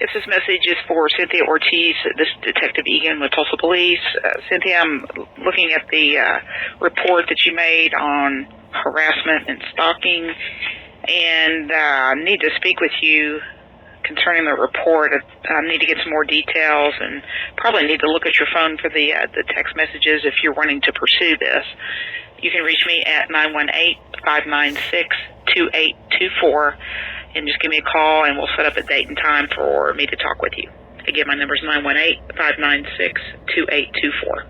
Yes, this message is for Cynthia Ortiz. This is Detective Egan with Tulsa Police. Cynthia, I'm looking at the report that you made on harassment and stalking, and I need to speak with you concerning the report. I need to get some more details and probably need to look at your phone for the text messages if you're wanting to pursue this. You can reach me at 918-596-2824. And just give me a call, and we'll set up a date and time for me to talk with you. Again, my number is 918-596-2824.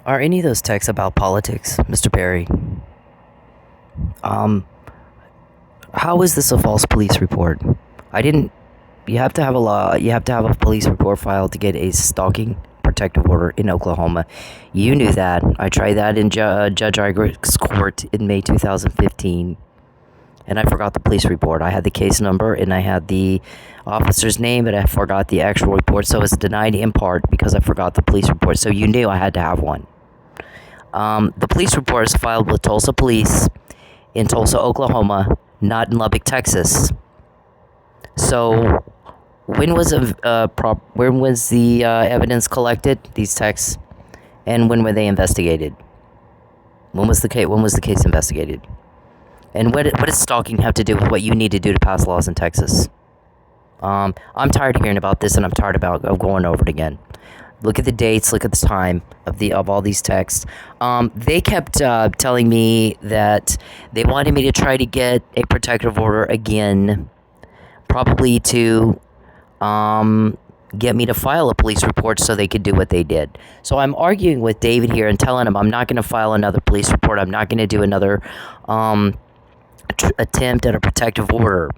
Are any of those texts about politics, Mr. Perry? How is this a false police report? You have to have a police report filed to get a stalking protective order in Oklahoma. You knew that. I tried that in Judge Igrick's court in May 2015. And I forgot the police report. I had the case number and I had the officer's name, but I forgot the actual report. So it's denied in part because I forgot the police report. So you knew I had to have one. The police report is filed with Tulsa Police in Tulsa, Oklahoma, not in Lubbock, Texas. So when was the evidence collected? These texts, and when were they investigated? When was the case investigated? And what does stalking have to do with what you need to do to pass laws in Texas? I'm tired of hearing about this, and I'm tired of going over it again. Look at the dates. Look at the time of all these texts. They kept telling me that they wanted me to try to get a protective order again, probably to get me to file a police report so they could do what they did. So I'm arguing with David here and telling him I'm not going to file another police report. I'm not going to do another attempt at a protective order.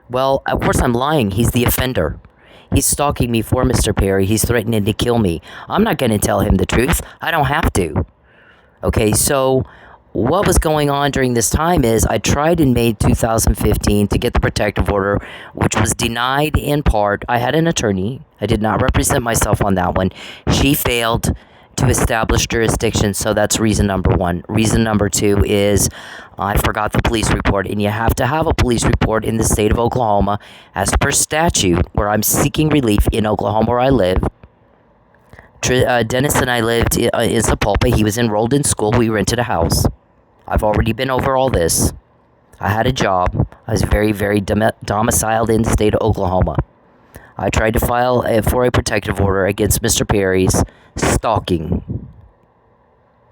Well, of course I'm lying. He's the offender. He's stalking me for Mr. Perry. He's threatening to kill me. I'm not going to tell him the truth. I don't have to. Okay, so what was going on during this time is I tried in May 2015 to get the protective order, which was denied in part. I had an attorney. I did not represent myself on that one. She failed to establish jurisdiction, so that's reason number one. Reason number two is I forgot the police report, and you have to have a police report in the state of Oklahoma as per statute, where I'm seeking relief in Oklahoma where I live. Dennis and I lived in Sapulpa. He was enrolled in school. We rented a house. I've already been over all this. I had a job. I was very, very domiciled in the state of Oklahoma. I tried to file for a protective order against Mr. Perry's stalking.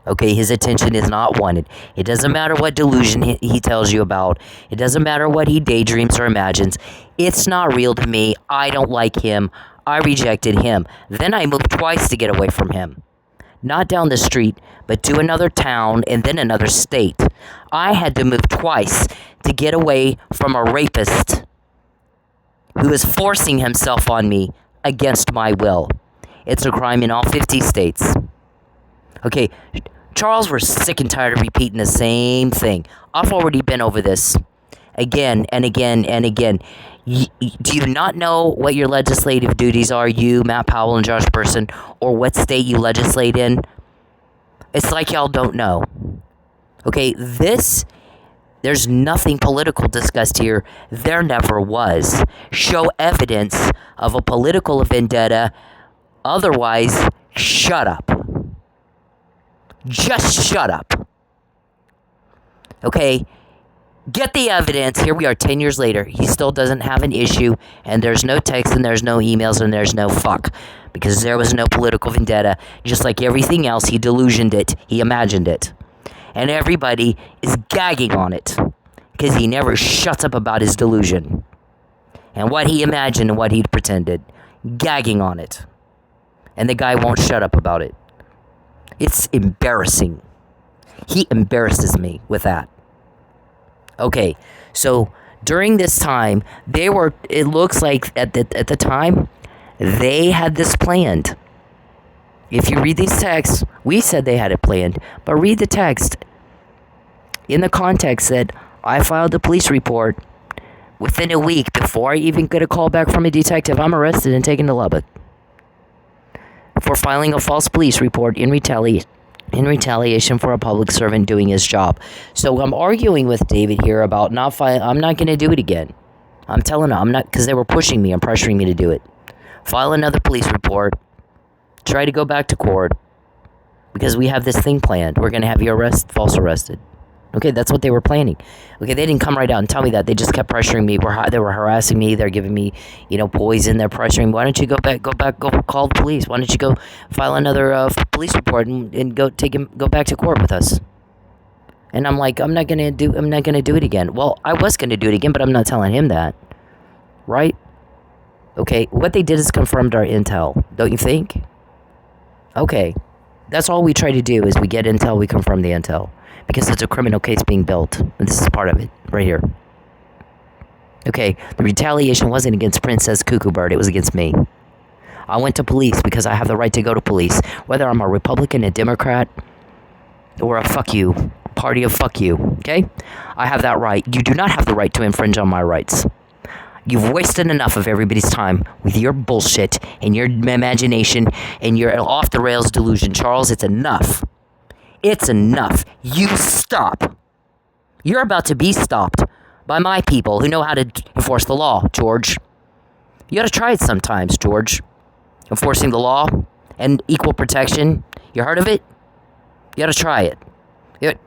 Okay, his attention is not wanted. It doesn't matter what delusion he tells you about. It doesn't matter what he daydreams or imagines. It's not real to me. I don't like him. I rejected him. Then I moved twice to get away from him. not down the street, but to another town and then another state. I had to move twice to get away from a rapist who is forcing himself on me against my will. It's a crime in all 50 states. Okay, Charles, we're sick and tired of repeating the same thing. I've already been over this again and again and again. Do you not know what your legislative duties are, you, Matt Powell, and Josh Person, or what state you legislate in? It's like y'all don't know. Okay, there's nothing political discussed here. There never was. Show evidence of a political vendetta. Otherwise, shut up. Just shut up. Okay? Get the evidence. Here we are 10 years later. He still doesn't have an issue, and there's no text, and there's no emails, and there's no fuck. Because there was no political vendetta. Just like everything else, he delusioned it. He imagined it. And everybody is gagging on it. Because he never shuts up about his delusion. And what he imagined and what he pretended. Gagging on it. And the guy won't shut up about it. It's embarrassing. He embarrasses me with that. Okay, so during this time, it looks like at the time, they had this planned. If you read these texts, we said they had it planned, but read the text in the context that I filed a police report within a week before I even get a call back from a detective. I'm arrested and taken to Lubbock for filing a false police report in retaliation for a public servant doing his job. So I'm arguing with David here about I'm not going to do it again. I'm telling him I'm not, because they were pushing me and pressuring me to do it. File another police report. Try to go back to court. Because we have this thing planned. We're going to have you false arrested. Okay, that's what they were planning. Okay, they didn't come right out and tell me that. They just kept pressuring me. They were harassing me. They're giving me, poison. They're pressuring me. Why don't you go call the police? Why don't you go file another police report and go back to court with us? And I'm like, I'm not gonna do it again. Well, I was gonna do it again, but I'm not telling him that, right? Okay, what they did is confirmed our intel, don't you think? Okay, that's all we try to do is we get intel, we confirm the intel. Because it's a criminal case being built. And this is part of it, right here. Okay, the retaliation wasn't against Princess Cuckoo Bird, it was against me. I went to police because I have the right to go to police. Whether I'm a Republican, a Democrat, or a fuck you, party of fuck you, okay? I have that right. You do not have the right to infringe on my rights. You've wasted enough of everybody's time with your bullshit and your imagination and your off-the-rails delusion. Charles, it's enough. It's enough. You stop. You're about to be stopped by my people who know how to enforce the law, George. You gotta try it sometimes, George. Enforcing the law and equal protection. You heard of it? You gotta try it.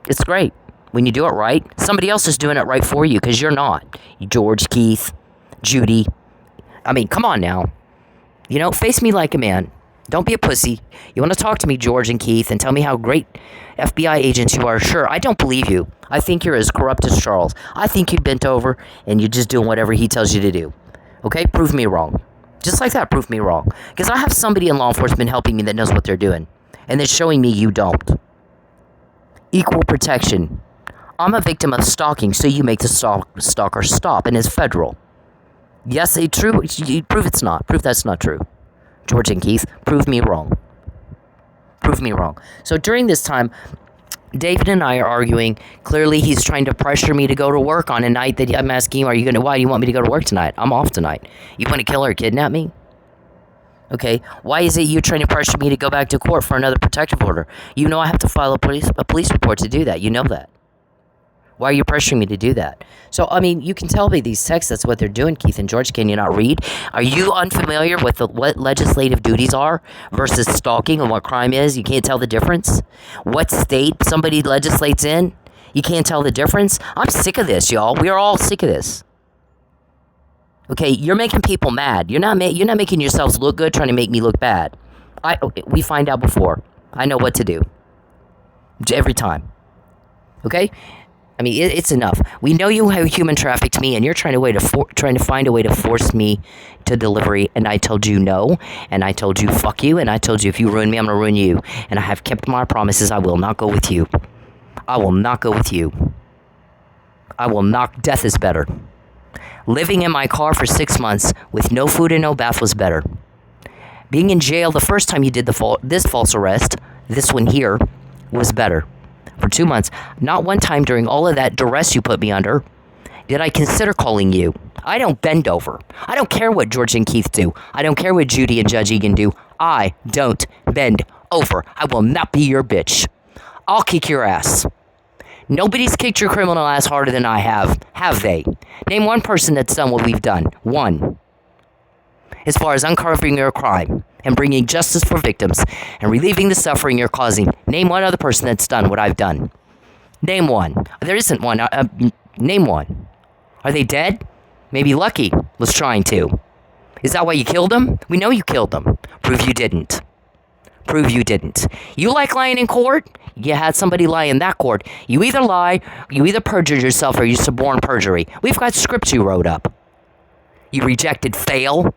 It's great. When you do it right, somebody else is doing it right for you because you're not. George, Keith, Judy. I mean, come on now. Face me like a man. Don't be a pussy. You want to talk to me, George and Keith, and tell me how great FBI agents you are. Sure, I don't believe you. I think you're as corrupt as Charles. I think you bent over and you're just doing whatever he tells you to do. Okay? Prove me wrong. Just like that, prove me wrong. Because I have somebody in law enforcement helping me that knows what they're doing. And they're showing me you don't. Equal protection. I'm a victim of stalking, so you make the stalker stop, and it's federal. Yes, it's true. Prove it's not. Prove that's not true. George and Keith, prove me wrong. Prove me wrong. So during this time, David and I are arguing. Clearly, he's trying to pressure me to go to work on a night that I'm asking him, why do you want me to go to work tonight? I'm off tonight. You want to kill or kidnap me? Okay, why is it you're trying to pressure me to go back to court for another protective order? I have to file a police report to do that. You know that. Why are you pressuring me to do that? So, you can tell by these texts that's what they're doing, Keith and George. Can you not read? Are you unfamiliar with what legislative duties are versus stalking and what crime is? You can't tell the difference? What state somebody legislates in? You can't tell the difference? I'm sick of this, y'all. We are all sick of this. Okay, you're making people mad. You're not making yourselves look good, trying to make me look bad. We find out before. I know what to do. Every time. Okay? I mean, it's enough. We know you have human trafficked me, and you're trying to find a way to force me to delivery. And I told you no, and I told you fuck you, and I told you if you ruin me, I'm gonna ruin you. And I have kept my promises. I will not go with you. I will not go with you. I will not. Death is better. Living in my car for 6 months with no food and no bath was better. Being in jail the first time you did this false arrest, this one here, was better. For 2 months, not one time during all of that duress you put me under did I consider calling you. I don't bend over. I don't care what George and Keith do. I don't care what Judy and Judge Egan do. I don't bend over. I will not be your bitch. I'll kick your ass. Nobody's kicked your criminal ass harder than I have they? Name one person that's done what we've done. One. As far as uncovering your crime and bringing justice for victims and relieving the suffering you're causing. Name one other person that's done what I've done. Name one. There isn't one. Name one. Are they dead? Maybe Lucky was trying to. Is that why you killed them? We know you killed them. Prove you didn't. Prove you didn't. You like lying in court? You had somebody lie in that court. You either lie, you either perjured yourself, or you suborn perjury. We've got scripts you wrote up. You rejected fail.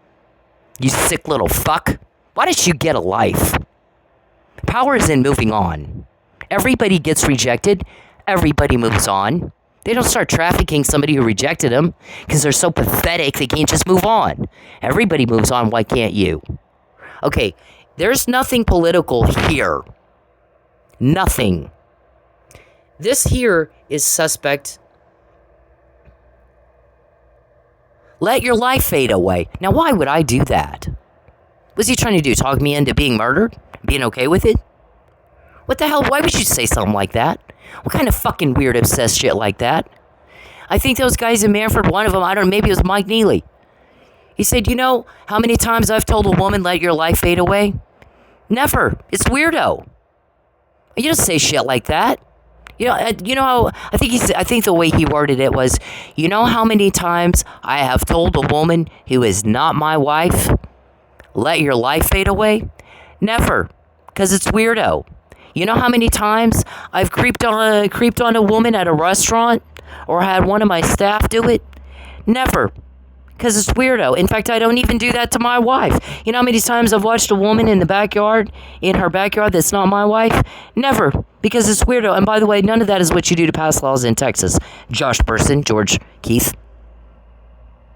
You sick little fuck. Why don't you get a life? Power is in moving on. Everybody gets rejected. Everybody moves on. They don't start trafficking somebody who rejected them because they're so pathetic they can't just move on. Everybody moves on. Why can't you? Okay, there's nothing political here. Nothing. This here is suspect. Let your life fade away. Now, why would I do that? What's he trying to do? Talk me into being murdered? Being okay with it? What the hell? Why would you say something like that? What kind of fucking weird obsessed shit like that? I think those guys in Manford, one of them, I don't know, maybe it was Mike Neely. He said, you know how many times I've told a woman, let your life fade away? Never. It's weirdo. You don't say shit like that. You know how I think the way he worded it was, you know how many times I have told a woman who is not my wife, let your life fade away? Never, because it's weirdo. You know how many times I've creeped on a woman at a restaurant or had one of my staff do it? Never. Because it's weirdo. In fact, I don't even do that to my wife. You know how many times I've watched a woman in her backyard that's not my wife? Never. Because it's weirdo. And by the way, none of that is what you do to pass laws in Texas. Josh Person, George Keith.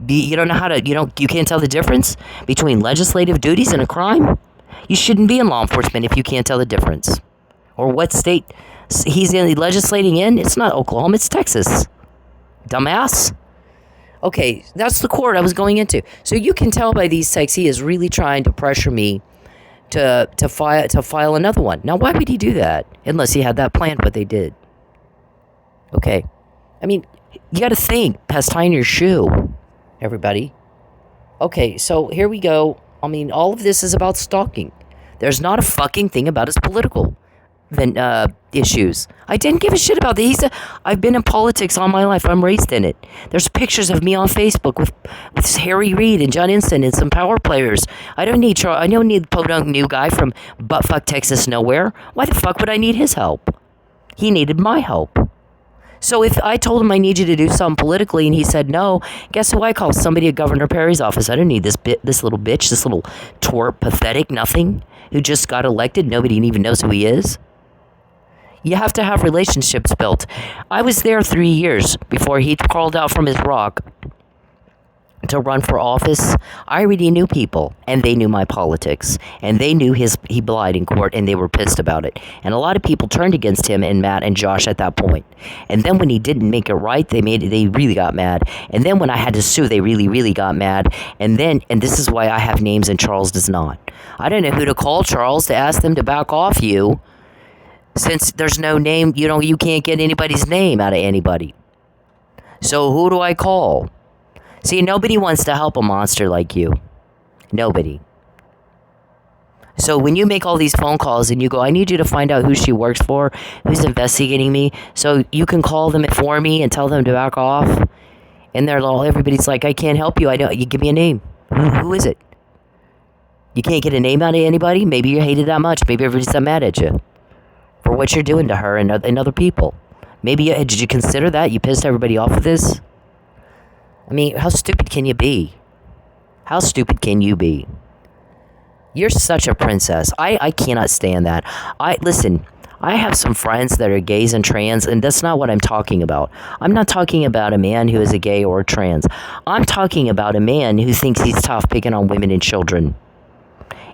You don't know how to, you can't tell the difference between legislative duties and a crime? You shouldn't be in law enforcement if you can't tell the difference. Or what state he's legislating in? It's not Oklahoma, it's Texas. Dumbass. Okay, that's the court I was going into. So you can tell by these texts he is really trying to pressure me to file another one. Now, why would he do that? Unless he had that planned, but they did. Okay. I mean, you got to think past tying your shoe, everybody. Okay, so here we go. I mean, all of this is about stalking. There's not a fucking thing about his political issues. I didn't give a shit about that. I've been in politics all my life. I'm raised in it. There's pictures of me on Facebook with Harry Reid and John Instant and some power players. I don't need podunk new guy from buttfuck Texas nowhere. Why the fuck would I need his help? He needed my help. So if I told him I need you to do something politically and he said no, guess who I call? Somebody at Governor Perry's office. I don't need this little bitch, this little twerp, pathetic nothing who just got elected. Nobody even knows who he is. You have to have relationships built. I was there 3 years before he crawled out from his rock to run for office. I already knew people, and they knew my politics, and they knew he lied in court, and they were pissed about it. And a lot of people turned against him and Matt and Josh at that point. And then when he didn't make it right, they really got mad. And then when I had to sue, they really, really got mad. And this is why I have names and Charles does not. I don't know who to call Charles to ask them to back off you. Since there's no name, you can't get anybody's name out of anybody. So who do I call? See, nobody wants to help a monster like you. Nobody. So when you make all these phone calls and you go, I need you to find out who she works for, who's investigating me, so you can call them for me and tell them to back off. And everybody's like, I can't help you. You give me a name. Who is it? You can't get a name out of anybody? Maybe you're hated that much. Maybe everybody's that mad at you for what you're doing to her and other people. Maybe, did you consider that? You pissed everybody off with this? I mean, how stupid can you be? How stupid can you be? You're such a princess. I cannot stand that. Listen, I have some friends that are gays and trans, and that's not what I'm talking about. I'm not talking about a man who is a gay or trans. I'm talking about a man who thinks he's tough picking on women and children.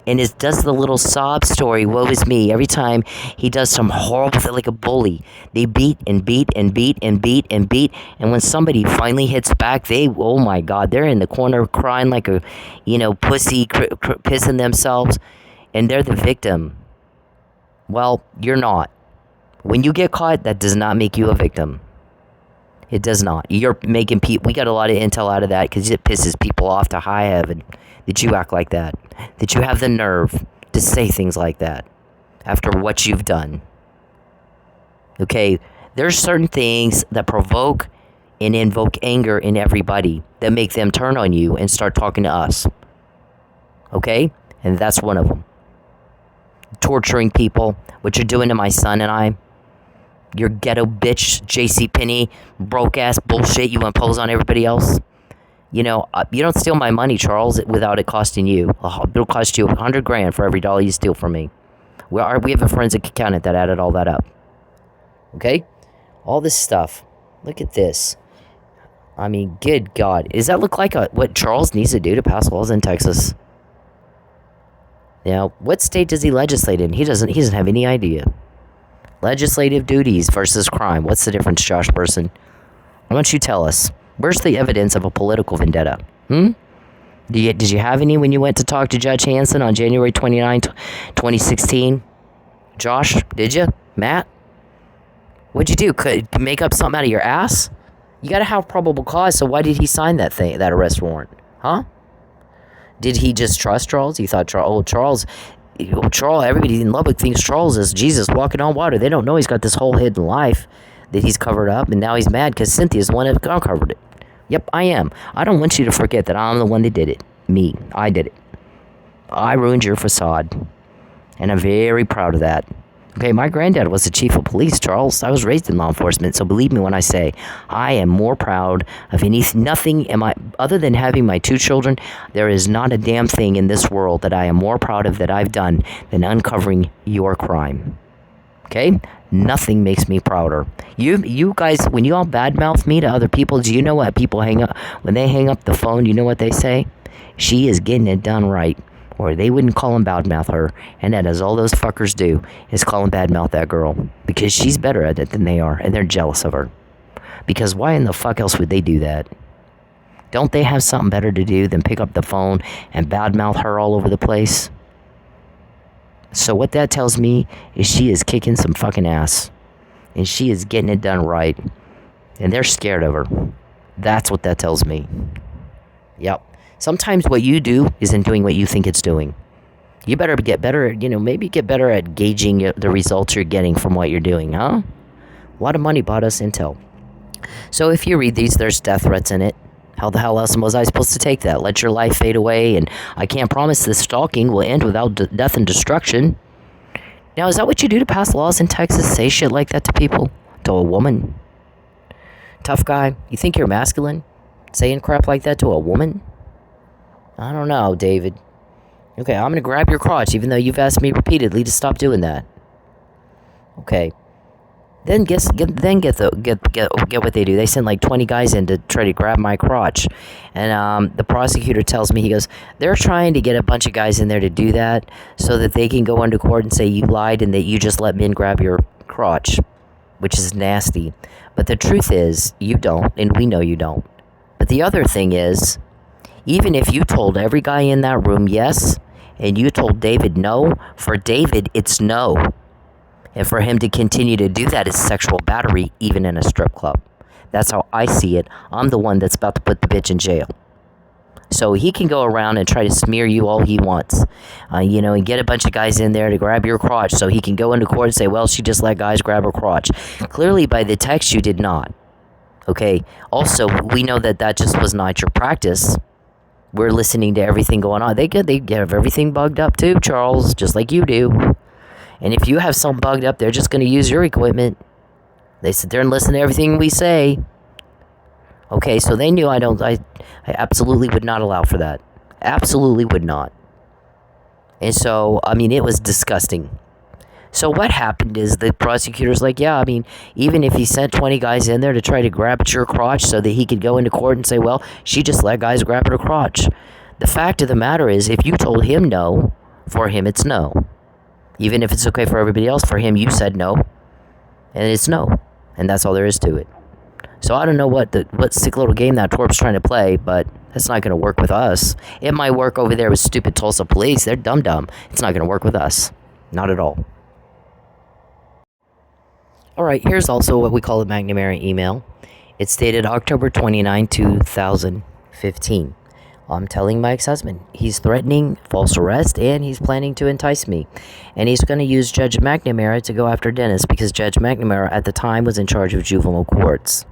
And does the little sob story, woe is me, every time he does some horrible thing like a bully. They beat and beat and beat and beat and beat. And when somebody finally hits back, oh my God, they're in the corner crying like a, pussy pissing themselves. And they're the victim. Well, you're not. When you get caught, that does not make you a victim. It does not. You're making people, we got a lot of intel out of that because it pisses people off to high heaven that you act like that. That you have the nerve to say things like that after what you've done. Okay, there's certain things that provoke and invoke anger in everybody that make them turn on you and start talking to us. Okay? And that's one of them. Torturing people, what you're doing to my son and I. Your ghetto bitch, JCPenney, broke ass bullshit you impose on everybody else. You don't steal my money, Charles, without it costing you. It'll cost you $100,000 for every dollar you steal from me. We have a forensic accountant that added all that up. Okay? All this stuff. Look at this. I mean, good God. Does that look like what Charles needs to do to pass laws in Texas? What state does he legislate in? He doesn't have any idea. Legislative duties versus crime. What's the difference, Josh Person? Why don't you tell us? Where's the evidence of a political vendetta? Did you have any when you went to talk to Judge Hanson on January 29, 2016? Josh, did you? Matt? What'd you do? Could make up something out of your ass? You gotta have probable cause, so why did he sign that arrest warrant? Huh? Did he just trust Charles? He thought, Charles, everybody in Lubbock thinks Charles is Jesus walking on water. They don't know he's got this whole hidden life that he's covered up, and now he's mad because Cynthia's the one that uncovered it. Yep, I am. I don't want you to forget that I'm the one that did it. Me. I did it. I ruined your facade. And I'm very proud of that. Okay, my granddad was the chief of police, Charles. I was raised in law enforcement, so believe me when I say I am more proud of nothing. Other than having my 2 children, there is not a damn thing in this world that I am more proud of that I've done than uncovering your crime. Okay? Nothing makes me prouder. You guys, when you all badmouth me to other people, do you know what people hang up? When they hang up the phone, you know what they say? She is getting it done right. Or they wouldn't call him badmouth her. And that is all those fuckers do, is call him badmouth that girl. Because she's better at it than they are, and they're jealous of her. Because why in the fuck else would they do that? Don't they have something better to do than pick up the phone and badmouth her all over the place? So what that tells me is she is kicking some fucking ass. And she is getting it done right. And they're scared of her. That's what that tells me. Yep. Sometimes what you do isn't doing what you think it's doing. You better get better, maybe get better at gauging the results you're getting from what you're doing, huh? A lot of money bought us intel. So if you read these, there's death threats in it. How the hell else was I supposed to take that? Let your life fade away, and I can't promise this stalking will end without death and destruction. Now, is that what you do to pass laws in Texas? Say shit like that to people? To a woman? Tough guy? You think you're masculine? Saying crap like that to a woman? I don't know, David. Okay, I'm gonna grab your crotch, even though you've asked me repeatedly to stop doing that. Okay. Then get what they do. They send like 20 guys in to try to grab my crotch, and the prosecutor tells me, he goes, they're trying to get a bunch of guys in there to do that so that they can go into court and say you lied and that you just let men grab your crotch, which is nasty. But the truth is, you don't, and we know you don't. But the other thing is, even if you told every guy in that room yes, and you told David no, for David it's no. And for him to continue to do that is sexual battery, even in a strip club. That's how I see it. I'm the one that's about to put the bitch in jail. So he can go around and try to smear you all he wants. And get a bunch of guys in there to grab your crotch so he can go into court and say, well, she just let guys grab her crotch. Clearly, by the text, you did not. Okay? Also, we know that just was not your practice. We're listening to everything going on. They have everything bugged up too, Charles, just like you do. And if you have something bugged up, they're just going to use your equipment. They sit there and listen to everything we say. Okay, so they knew I absolutely would not allow for that. Absolutely would not. And so, I mean, it was disgusting. So what happened is the prosecutor's like, yeah, I mean, even if he sent 20 guys in there to try to grab at your crotch so that he could go into court and say, well, she just let guys grab at her crotch. The fact of the matter is, if you told him no, for him it's no. Even if it's okay for everybody else, for him you said no, and it's no. And that's all there is to it. So I don't know what sick little game that twerp's trying to play, but that's not going to work with us. It might work over there with stupid Tulsa police. They're dumb. It's not going to work with us. Not at all. Alright, here's also what we call a McNamara email. It's dated October 29, 2015. I'm telling my ex-husband he's threatening false arrest and he's planning to entice me. And he's going to use Judge McNamara to go after Dennis because Judge McNamara at the time was in charge of juvenile courts.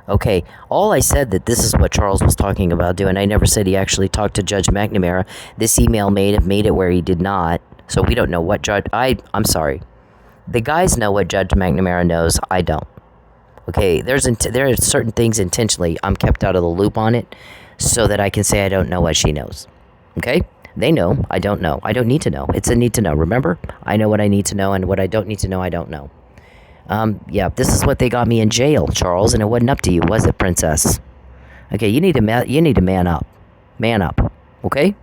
Okay, all I said that this is what Charles was talking about doing. I never said he actually talked to Judge McNamara. This email made it where he did not. So we don't know what judge... I'm sorry. The guys know what Judge McNamara knows. I don't. Okay, there are certain things intentionally I'm kept out of the loop on it so that I can say I don't know what she knows. Okay? They know. I don't know. I don't need to know. It's a need to know. Remember? I know what I need to know, and what I don't need to know, I don't know. Yeah, this is what they got me in jail, Charles, and it wasn't up to you, was it, Princess? Okay, you need to man up. Man up. Okay?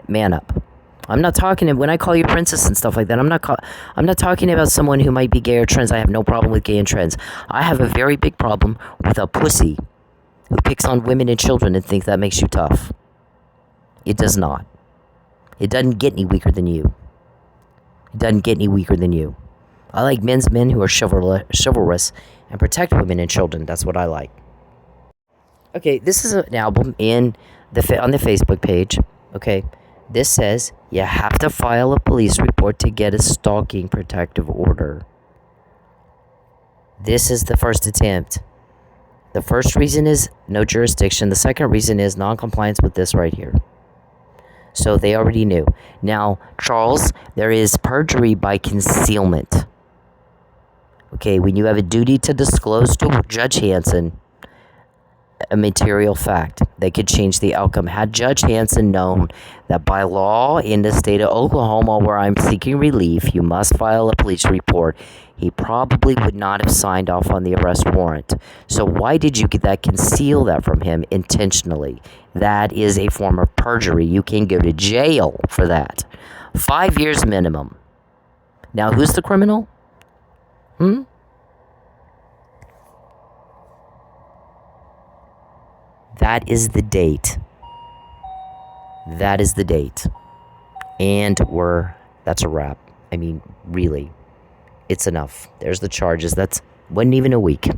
Man up. I'm not talking, when I call you princess and stuff like that, I'm not talking about someone who might be gay or trans. I have no problem with gay and trans. I have a very big problem with a pussy who picks on women and children and thinks that makes you tough. It does not. It doesn't get any weaker than you. It doesn't get any weaker than you. I like men who are chivalrous and protect women and children. That's what I like. Okay, this is an album on the Facebook page. Okay, this says you have to file a police report to get a stalking protective order. This is the first attempt. The first reason is no jurisdiction. The second reason is non-compliance with this right here. So they already knew. Now, Charles, there is perjury by concealment. Okay, when you have a duty to disclose to Judge Hanson a material fact that could change the outcome. Had Judge Hanson known that by law in the state of Oklahoma where I'm seeking relief, you must file a police report, he probably would not have signed off on the arrest warrant. So why did you conceal that from him intentionally? That is a form of perjury. You can go to jail for that. 5 years minimum. Now, who's the criminal? That is the date. That is the date. And that's a wrap. I mean, really. It's enough. There's the charges. Wasn't even a week.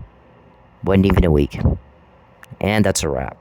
And that's a wrap.